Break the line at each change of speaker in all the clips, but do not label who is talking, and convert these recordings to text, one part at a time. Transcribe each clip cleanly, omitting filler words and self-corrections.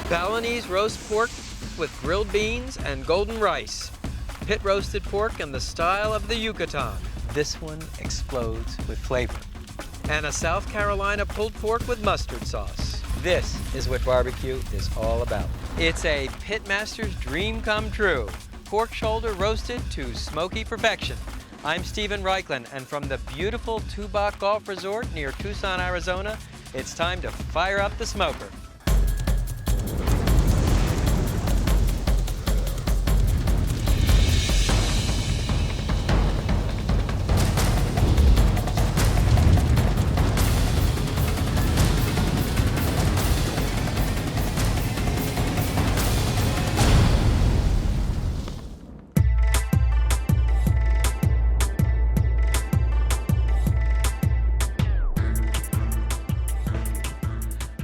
Balinese roast pork with grilled beans and golden rice. Pit roasted pork in the style of the Yucatan. This one explodes with flavor. And a South Carolina pulled pork with mustard sauce. This is what barbecue is all about. It's a pitmaster's dream come true. Pork shoulder roasted to smoky perfection. I'm Raichlen, and from the beautiful Tubac Golf Resort near Tucson, Arizona, it's time to fire up the smoker.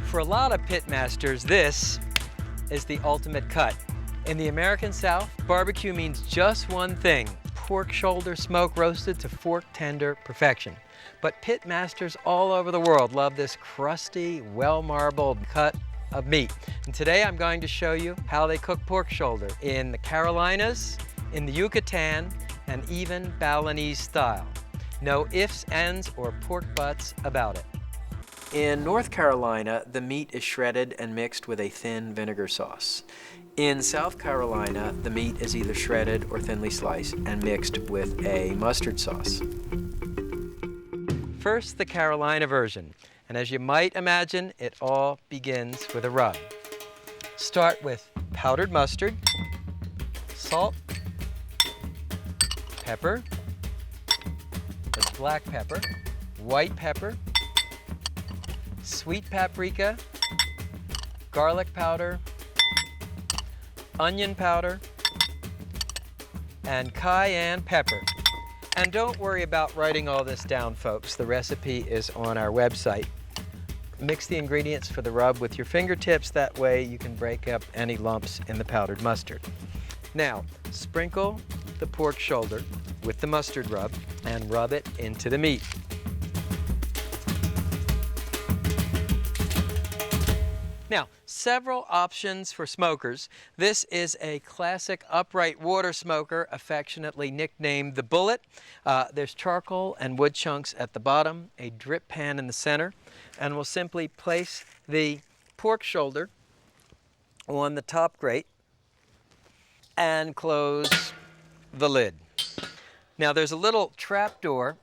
For a lot of pitmasters, this is the ultimate cut. In the American South, barbecue means just one thing: pork shoulder smoke roasted to fork tender perfection. But pitmasters all over the world love this crusty, well-marbled cut of meat. And today I'm going to show you how they cook pork shoulder in the Carolinas, in the Yucatan, and even Balinese style. No ifs, ands, or pork butts about it. In North Carolina, the meat is shredded and mixed with a thin vinegar sauce. In South Carolina, the meat is either shredded or thinly sliced and mixed with a mustard sauce. First, the Carolina version. And as you might imagine, it all begins with a rub. Start with powdered mustard, salt, pepper, that's black pepper, white pepper, sweet paprika, garlic powder, onion powder, and cayenne pepper. And don't worry about writing all this down, folks. The recipe is on our website. Mix the ingredients for the rub with your fingertips. That way you can break up any lumps in the powdered mustard. Now, sprinkle the pork shoulder with the mustard rub and rub it into the meat. Now, several options for smokers. This is a classic upright water smoker, affectionately nicknamed the Bullet. There's charcoal and wood chunks at the bottom, a drip pan in the center, and we'll simply place the pork shoulder on the top grate and close the lid. Now, there's a little trap door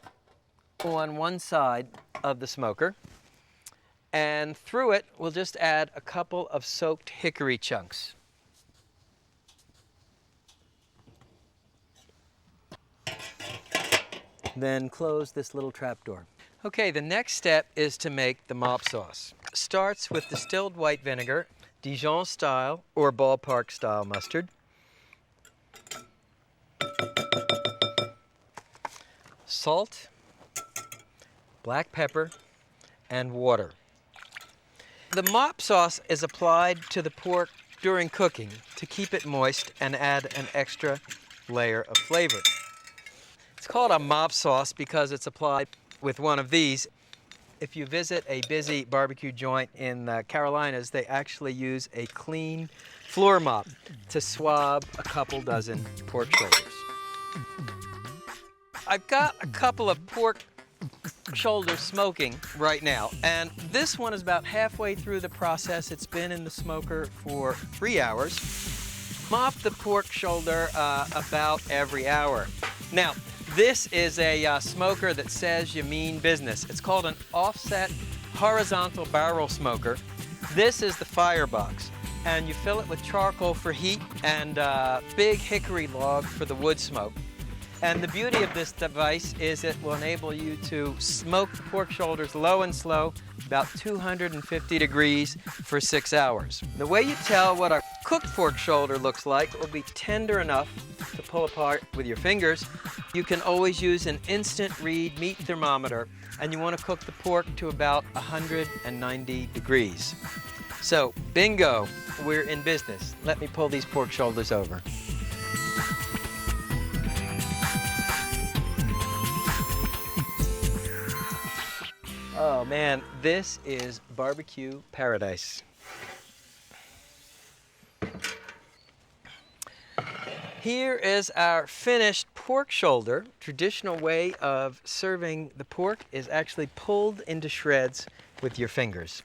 on one side of the smoker, and through it, we'll just add a couple of soaked hickory chunks. Then close this little trap door. Okay, the next step is to make the mop sauce. Starts with distilled white vinegar, Dijon style or ballpark style mustard, salt, black pepper, and water. The mop sauce is applied to the pork during cooking to keep it moist and add an extra layer of flavor. It's called a mop sauce because it's applied with one of these. If you visit a busy barbecue joint in the Carolinas, they actually use a clean floor mop to swab a couple dozen pork shoulders. I've got a couple of pork shoulders smoking right now, and this one is about halfway through the process. It's been in the smoker for 3 hours. Mop the pork shoulder about every hour. Now, this is a smoker that says you mean business. It's called an offset horizontal barrel smoker. This is the firebox, and you fill it with charcoal for heat and big hickory log for the wood smoke. And the beauty of this device is it will enable you to smoke the pork shoulders low and slow, about 250 degrees for 6 hours. The way you tell what a cooked pork shoulder looks like will be tender enough to pull apart with your fingers. You can always use an instant read meat thermometer, and you want to cook the pork to about 190 degrees. So, bingo, we're in business. Let me pull these pork shoulders over. Oh man, this is barbecue paradise. Here is our finished pork shoulder. Traditional way of serving the pork is actually pulled into shreds with your fingers.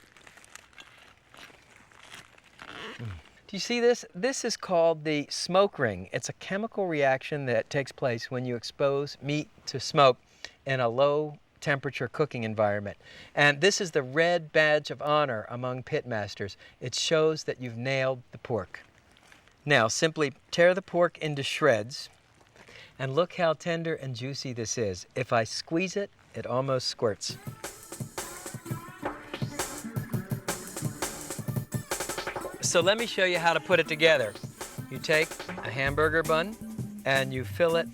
Do you see this? This is called the smoke ring. It's a chemical reaction that takes place when you expose meat to smoke in a low temperature cooking environment. And this is the red badge of honor among pitmasters. It shows that you've nailed the pork. Now simply tear the pork into shreds and look how tender and juicy this is. If I squeeze it, it almost squirts. So let me show you how to put it together. You take a hamburger bun and you fill it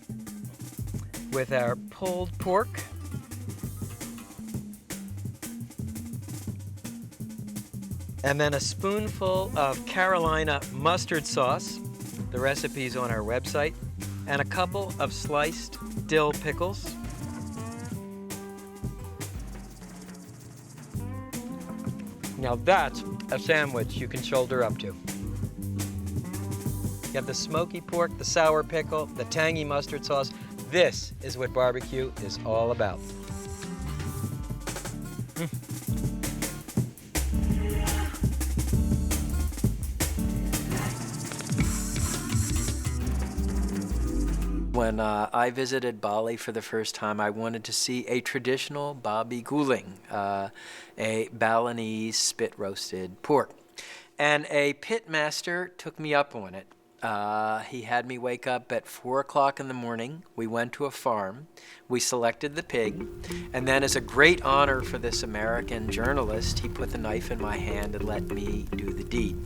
with our pulled pork. And then a spoonful of Carolina mustard sauce. The recipe's on our website. And a couple of sliced dill pickles. Now that's a sandwich you can shoulder up to. You have the smoky pork, the sour pickle, the tangy mustard sauce. This is what barbecue is all about. When I visited Bali for the first time, I wanted to see a traditional babi guling, a Balinese spit-roasted pork. And a pit master took me up on it. He had me wake up at 4 o'clock in the morning. We went to a farm. We selected the pig. And then as a great honor for this American journalist, he put the knife in my hand and let me do the deed.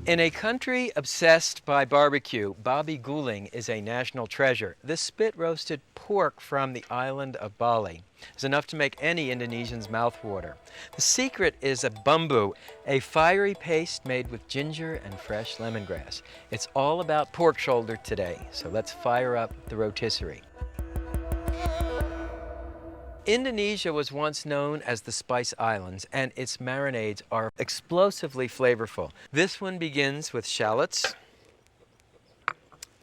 In a country obsessed by barbecue, babi guling is a national treasure. This spit-roasted pork from the island of Bali is enough to make any Indonesian's mouth water. The secret is a bumbu, a fiery paste made with ginger and fresh lemongrass. It's all about pork shoulder today, so let's fire up the rotisserie. Indonesia was once known as the Spice Islands, and its marinades are explosively flavorful. This one begins with shallots,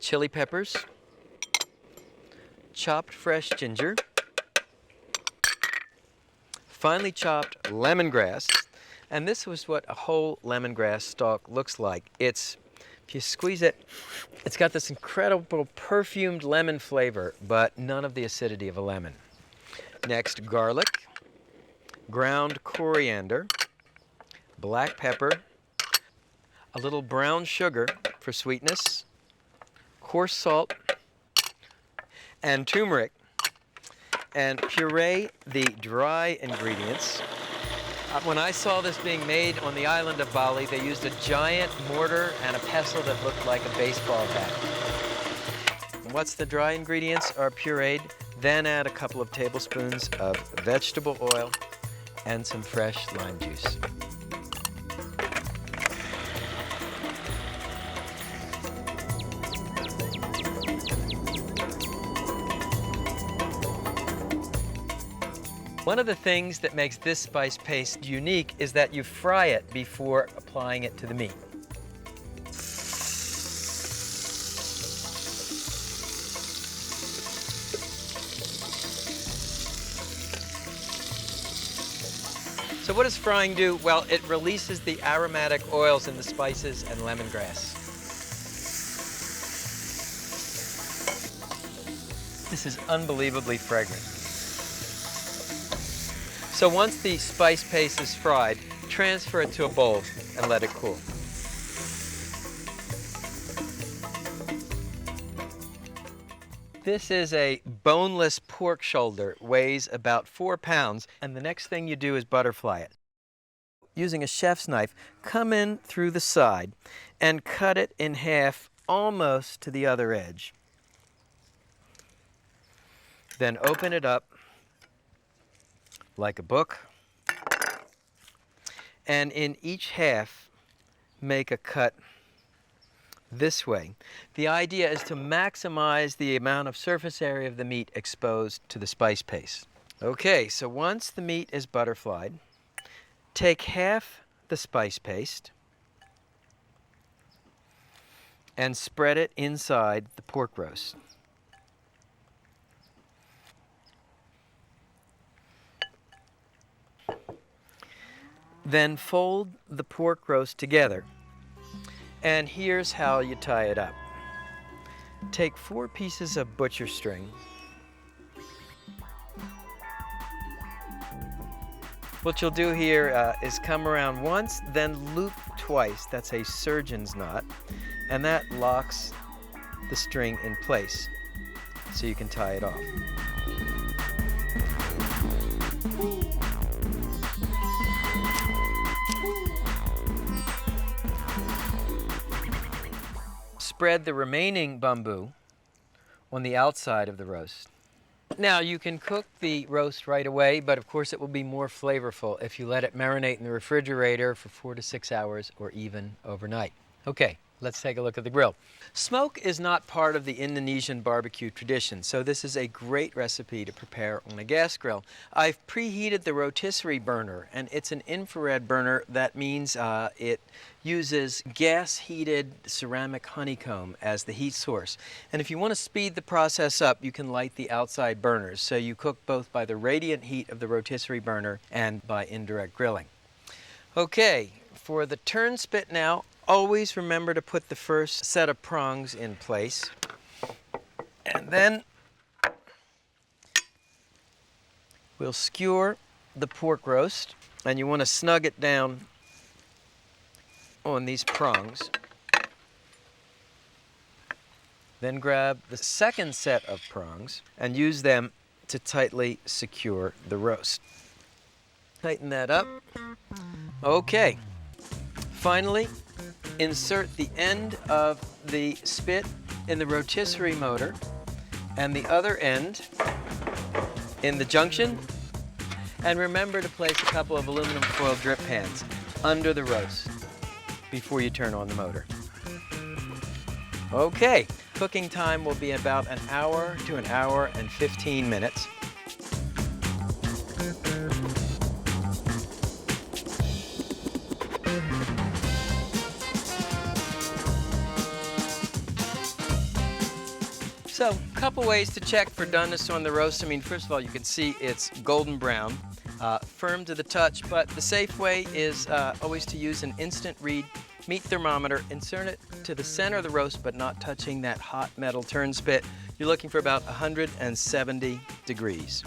chili peppers, chopped fresh ginger, finely chopped lemongrass, and this was what a whole lemongrass stalk looks like. If you squeeze it, it's got this incredible perfumed lemon flavor, but none of the acidity of a lemon. Next, garlic, ground coriander, black pepper, a little brown sugar for sweetness, coarse salt, and turmeric. And puree the dry ingredients. When I saw this being made on the island of Bali, they used a giant mortar and a pestle that looked like a baseball bat. Once the dry ingredients are pureed, then add a couple of tablespoons of vegetable oil and some fresh lime juice. One of the things that makes this spice paste unique is that you fry it before applying it to the meat. So what does frying do? Well, it releases the aromatic oils in the spices and lemongrass. This is unbelievably fragrant. So once the spice paste is fried, transfer it to a bowl and let it cool. This is a boneless pork shoulder, weighs about 4 pounds, and the next thing you do is butterfly it. Using a chef's knife, come in through the side and cut it in half almost to the other edge. Then open it up like a book, and in each half make a cut this way. The idea is to maximize the amount of surface area of the meat exposed to the spice paste. Okay, so once the meat is butterflied, take half the spice paste and spread it inside the pork roast. Then fold the pork roast together. And here's how you tie it up. Take 4 pieces of butcher string. What you'll do here is come around once, then loop twice. That's a surgeon's knot. And that locks the string in place, so you can tie it off. Spread the remaining bamboo on the outside of the roast. Now, you can cook the roast right away, but of course it will be more flavorful if you let it marinate in the refrigerator for 4 to 6 hours or even overnight. Okay, let's take a look at the grill. Smoke is not part of the Indonesian barbecue tradition, so this is a great recipe to prepare on a gas grill. I've preheated the rotisserie burner, and it's an infrared burner. That means it uses gas-heated ceramic honeycomb as the heat source. And if you want to speed the process up, you can light the outside burners, so you cook both by the radiant heat of the rotisserie burner and by indirect grilling. Okay, for the turn spit now, always remember to put the first set of prongs in place. And then we'll skewer the pork roast, and you want to snug it down on these prongs. Then grab the second set of prongs and use them to tightly secure the roast. Tighten that up. Okay. Finally, insert the end of the spit in the rotisserie motor and the other end in the junction. And remember to place a couple of aluminum foil drip pans under the roast before you turn on the motor. Okay, cooking time will be about an hour to an hour and 15 minutes. So, a couple ways to check for doneness on the roast. I mean, first of all, you can see it's golden brown, firm to the touch, but the safe way is always to use an instant read meat thermometer, insert it to the center of the roast, but not touching that hot metal turn spit. You're looking for about 170 degrees.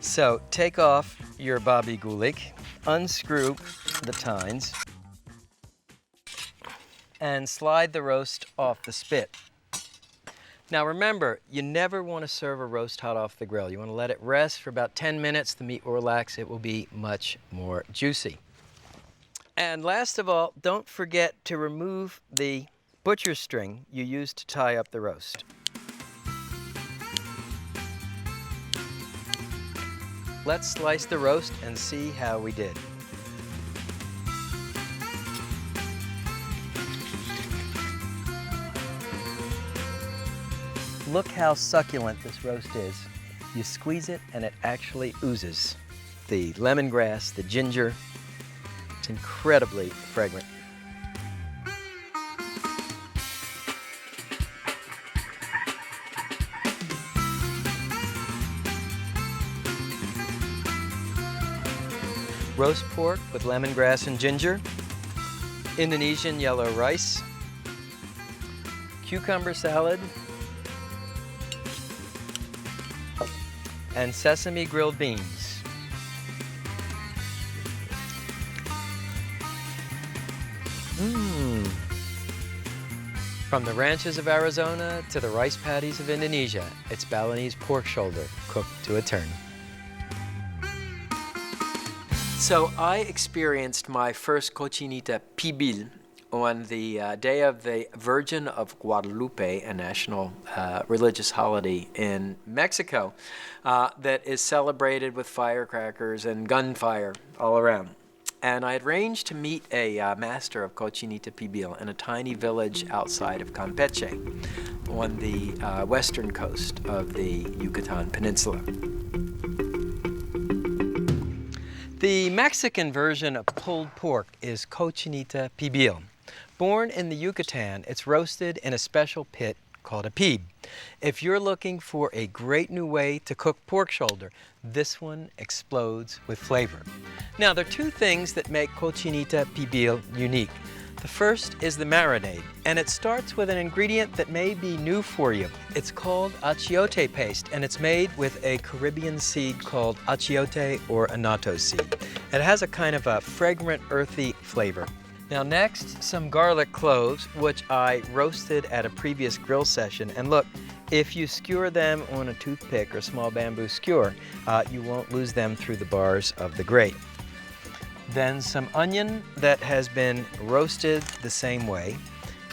So, take off your babi gulik, unscrew the tines, and slide the roast off the spit. Now remember, you never want to serve a roast hot off the grill. You want to let it rest for about 10 minutes. The meat will relax. It will be much more juicy. And last of all, don't forget to remove the butcher string you used to tie up the roast. Let's slice the roast and see how we did. Look how succulent this roast is. You squeeze it and it actually oozes. The lemongrass, the ginger, it's incredibly fragrant. Roast pork with lemongrass and ginger, Indonesian yellow rice, cucumber salad, and sesame grilled beans. From the ranches of Arizona to the rice paddies of Indonesia, it's Balinese pork shoulder cooked to a turn. So I experienced my first cochinita pibil on the day of the Virgin of Guadalupe, a national religious holiday in Mexico that is celebrated with firecrackers and gunfire all around. And I had arranged to meet a master of cochinita pibil in a tiny village outside of Campeche on the western coast of the Yucatan Peninsula. The Mexican version of pulled pork is cochinita pibil. Born in the Yucatan, it's roasted in a special pit called a pibil. If you're looking for a great new way to cook pork shoulder, this one explodes with flavor. Now, there are two things that make cochinita pibil unique. The first is the marinade, and it starts with an ingredient that may be new for you. It's called achiote paste, and it's made with a Caribbean seed called achiote or annatto seed. It has a kind of a fragrant, earthy flavor. Now next, some garlic cloves, which I roasted at a previous grill session. And look, if you skewer them on a toothpick or small bamboo skewer, you won't lose them through the bars of the grate. Then some onion that has been roasted the same way.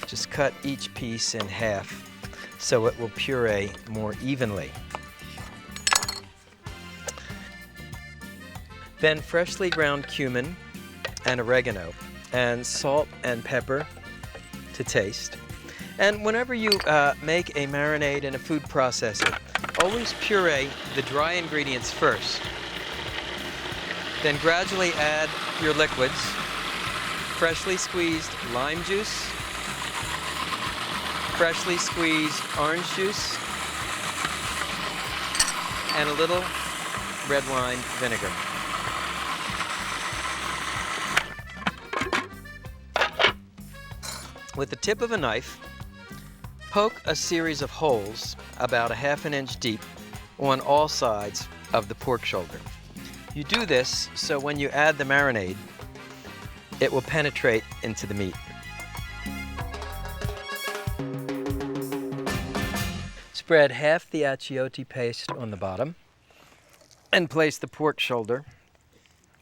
Just cut each piece in half so it will puree more evenly. Then freshly ground cumin and oregano, and salt and pepper to taste. And whenever you make a marinade in a food processor, always puree the dry ingredients first. Then gradually add your liquids, freshly squeezed lime juice, freshly squeezed orange juice, and a little red wine vinegar. With the tip of a knife, poke a series of holes about a ½ inch deep on all sides of the pork shoulder. You do this so when you add the marinade, it will penetrate into the meat. Spread half the achiote paste on the bottom and place the pork shoulder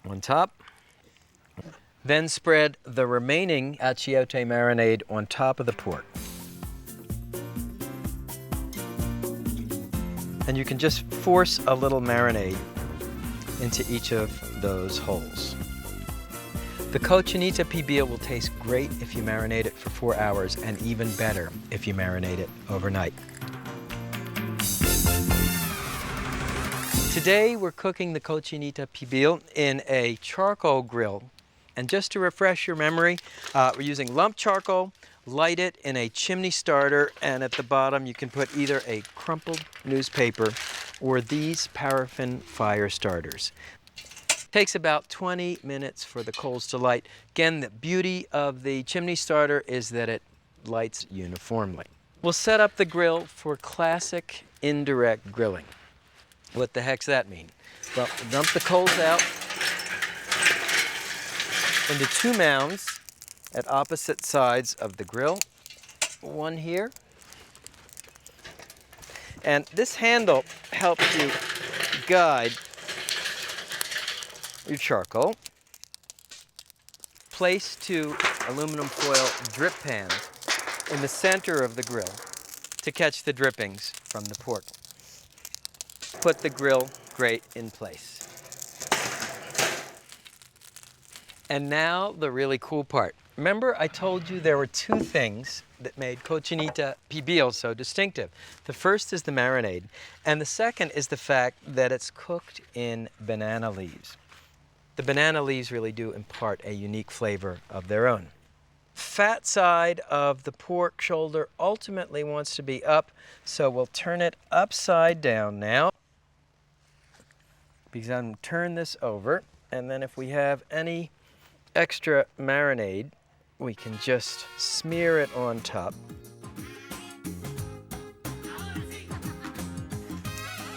on top. Then spread the remaining achiote marinade on top of the pork. And you can just force a little marinade into each of those holes. The cochinita pibil will taste great if you marinate it for 4 hours, and even better if you marinate it overnight. Today we're cooking the cochinita pibil in a charcoal grill. And just to refresh your memory, we're using lump charcoal, light it in a chimney starter, and at the bottom you can put either a crumpled newspaper or these paraffin fire starters. It takes about 20 minutes for the coals to light. Again, the beauty of the chimney starter is that it lights uniformly. We'll set up the grill for classic indirect grilling. What the heck's that mean? Well, dump the coals out into 2 mounds at opposite sides of the grill. One here. And this handle helps you guide your charcoal. Place 2 aluminum foil drip pans in the center of the grill to catch the drippings from the pork. Put the grill grate in place. And now the really cool part. Remember, I told you there were 2 things that made cochinita pibil so distinctive. The first is the marinade, and the second is the fact that it's cooked in banana leaves. The banana leaves really do impart a unique flavor of their own. Fat side of the pork shoulder ultimately wants to be up, so we'll turn it upside down now. Because I'm going to turn this over, and then if we have any extra marinade, we can just smear it on top.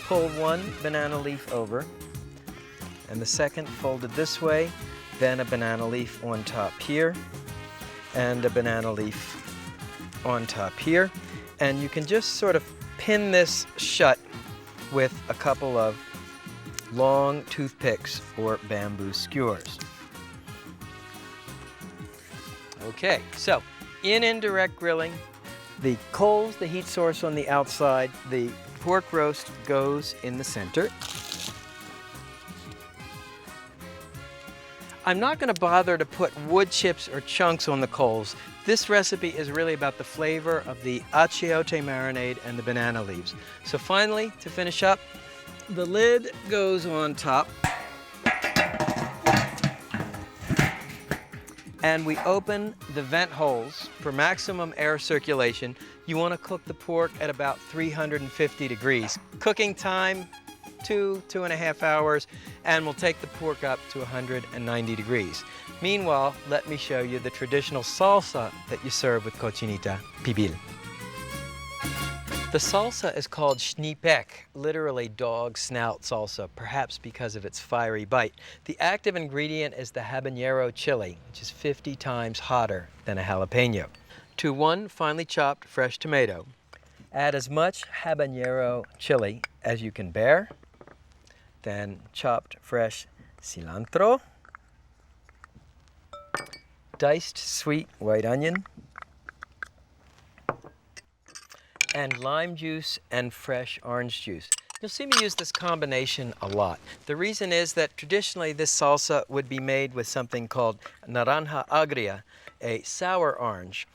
Pull 1 banana leaf over, and the second folded this way, then a banana leaf on top here, and a banana leaf on top here. And you can just sort of pin this shut with a couple of long toothpicks or bamboo skewers. Okay, so in indirect grilling, the coals, the heat source on the outside, the pork roast goes in the center. I'm not going to bother to put wood chips or chunks on the coals. This recipe is really about the flavor of the achiote marinade and the banana leaves. So finally, to finish up, the lid goes on top. and we open the vent holes for maximum air circulation. You want to cook the pork at about 350 degrees. Cooking time, 2.5 hours, and we'll take the pork up to 190 degrees. Meanwhile, let me show you the traditional salsa that you serve with cochinita pibil. The salsa is called xnipec, literally dog snout salsa, perhaps because of its fiery bite. The active ingredient is the habanero chili, which is 50 times hotter than a jalapeno. To 1 finely chopped fresh tomato, add as much habanero chili as you can bear, then chopped fresh cilantro, diced sweet white onion, and lime juice and fresh orange juice. You'll see me use this combination a lot. The reason is that traditionally this salsa would be made with something called naranja agria, a sour orange,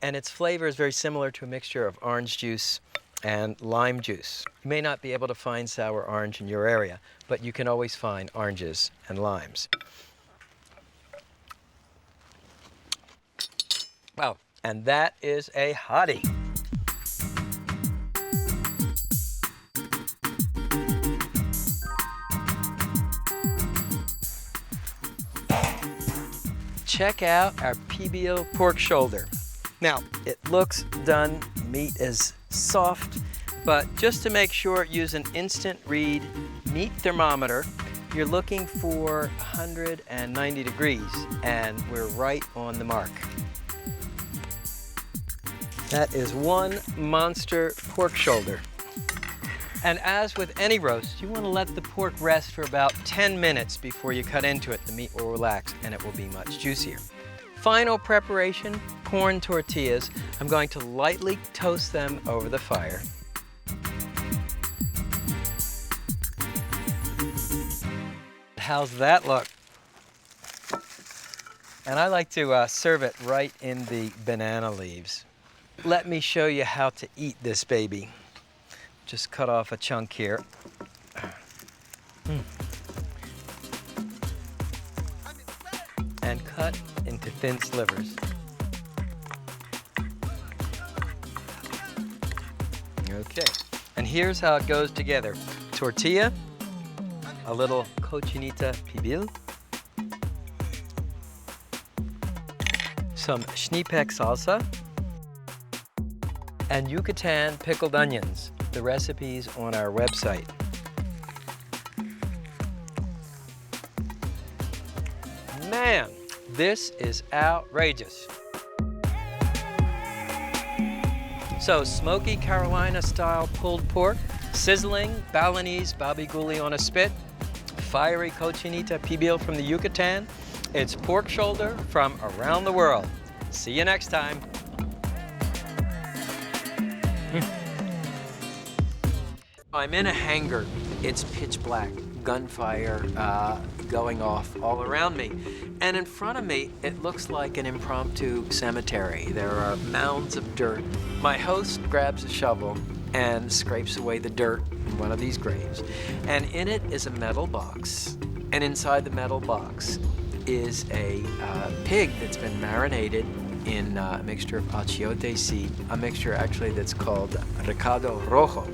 and its flavor is very similar to a mixture of orange juice and lime juice. You may not be able to find sour orange in your area, but you can always find oranges and limes. Wow, and that is a hottie. Check out our pibil pork shoulder. Now, it looks done, meat is soft, but just to make sure, use an instant read meat thermometer. You're looking for 190 degrees, and we're right on the mark. That is one monster pork shoulder. And as with any roast, you want to let the pork rest for about 10 minutes before you cut into it. The meat will relax and it will be much juicier. Final preparation, corn tortillas. I'm going to lightly toast them over the fire. How's that look? And I like to serve it right in the banana leaves. Let me show you how to eat this baby. Just cut off a chunk here. And cut into thin slivers. Okay, and here's how it goes together. Tortilla, a little cochinita pibil, some xnipec salsa, and Yucatan pickled onions. The recipe's on our website. Man, this is outrageous. So, smoky Carolina style pulled pork, sizzling Balinese babiguli on a spit, fiery cochinita pibil from the Yucatan. It's pork shoulder from around the world. See you next time. I'm in a hangar. It's pitch black, gunfire going off all around me. And in front of me, it looks like an impromptu cemetery. There are mounds of dirt. My host grabs a shovel and scrapes away the dirt in one of these graves. And in it is a metal box. And inside the metal box is a pig that's been marinated in a mixture of achiote seed, a mixture actually that's called recado rojo.